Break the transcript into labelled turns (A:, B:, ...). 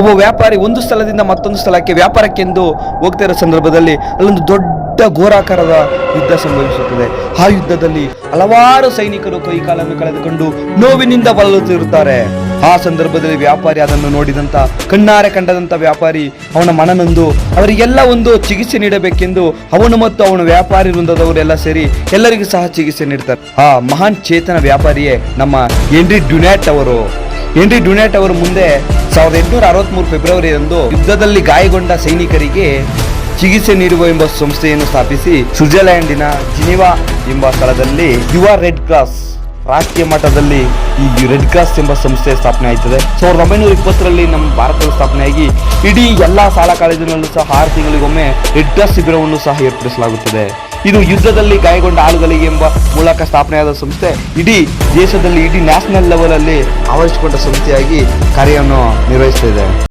A: ಒಬ್ಬ ವ್ಯಾಪಾರಿ ಒಂದು ಸ್ಥಳದಿಂದ ಮತ್ತೊಂದು ಸ್ಥಳಕ್ಕೆ ವ್ಯಾಪಾರಕ್ಕೆಂದು ಹೋಗ್ತಾ ಇರೋ ಸಂದರ್ಭದಲ್ಲಿ ಅಲ್ಲೊಂದು ದೊಡ್ಡ ಘೋರಾಕಾರದ ಯುದ್ಧ ಸಂಭವಿಸುತ್ತದೆ. ಆ ಯುದ್ಧದಲ್ಲಿ ಹಲವಾರು ಸೈನಿಕರು ಕೈಕಾಲನ್ನು ಕಳೆದುಕೊಂಡು ನೋವಿನಿಂದ ಬಳಲುತ್ತಿರುತ್ತಾರೆ. ಆ ಸಂದರ್ಭದಲ್ಲಿ ವ್ಯಾಪಾರಿ ಅದನ್ನು ನೋಡಿದಂತ ಕಣ್ಣಾರೆ ಕಂಡದಂತ ವ್ಯಾಪಾರಿ ಅವನ ಮನನೊಂದು ಅವರಿಗೆಲ್ಲ ಒಂದು ಚಿಕಿತ್ಸೆ ನೀಡಬೇಕೆಂದು ಅವನು ಮತ್ತು ಅವನ ವ್ಯಾಪಾರಿ ವೃಂದದವರೆಲ್ಲ ಸೇರಿ ಎಲ್ಲರಿಗೂ ಸಹ ಚಿಕಿತ್ಸೆ ನೀಡ್ತಾರೆ. ಆ ಮಹಾನ್ ಚೇತನ ವ್ಯಾಪಾರಿಯೇ ನಮ್ಮ ಹೆನ್ರಿ ಡ್ಯುನೆಟ್ ಅವರು. ಹೆನ್ರಿ ಡ್ಯುನೆಟ್ ಅವರು ಮುಂದೆ 1863 ಫೆಬ್ರವರಿಯಂದು ಯುದ್ಧದಲ್ಲಿ ಗಾಯಗೊಂಡ ಸೈನಿಕರಿಗೆ ಚಿಕಿತ್ಸೆ ನೀಡುವ ಎಂಬ ಸಂಸ್ಥೆಯನ್ನು ಸ್ಥಾಪಿಸಿ ಸ್ವಿಟ್ಜರ್ಲ್ಯಾಂಡಿನ ಜಿನಿವಾ ಎಂಬ ಸ್ಥಳದಲ್ಲಿ ಯುವ ರೆಡ್ ಕ್ರಾಸ್ ರಾಷ್ಟ್ರೀಯ ಮಟ್ಟದಲ್ಲಿ ಈ ರೆಡ್ ಕ್ರಾಸ್ ಎಂಬ ಸಂಸ್ಥೆ ಸ್ಥಾಪನೆ ಆಯ್ತದೆ. 1920ರಲ್ಲಿ ನಮ್ಮ ಭಾರತದಲ್ಲಿ ಸ್ಥಾಪನೆಯಾಗಿ ಇಡೀ ಎಲ್ಲಾ ಶಾಲಾ ಕಾಲೇಜಿನಲ್ಲೂ ಸಹ 6 ತಿಂಗಳಿಗೊಮ್ಮೆ ರೆಡ್ ಕ್ರಾಸ್ ಶಿಬಿರವನ್ನು ಸಹ ಏರ್ಪಡಿಸಲಾಗುತ್ತದೆ. ಇದು ಯುದ್ಧದಲ್ಲಿ ಗಾಯಗೊಂಡ ಆಳುಗಳಿಗೆ ಎಂಬ ಮೂಲಕ ಸ್ಥಾಪನೆಯಾದ ಸಂಸ್ಥೆ ಇಡೀ ದೇಶದಲ್ಲಿ ನ್ಯಾಷನಲ್ ಲೆವೆಲ್ ಅಲ್ಲಿ ಆವರಿಸಿಕೊಂಡ ಸಂಸ್ಥೆಯಾಗಿ ಕಾರ್ಯವನ್ನು ನಿರ್ವಹಿಸುತ್ತಿದೆ.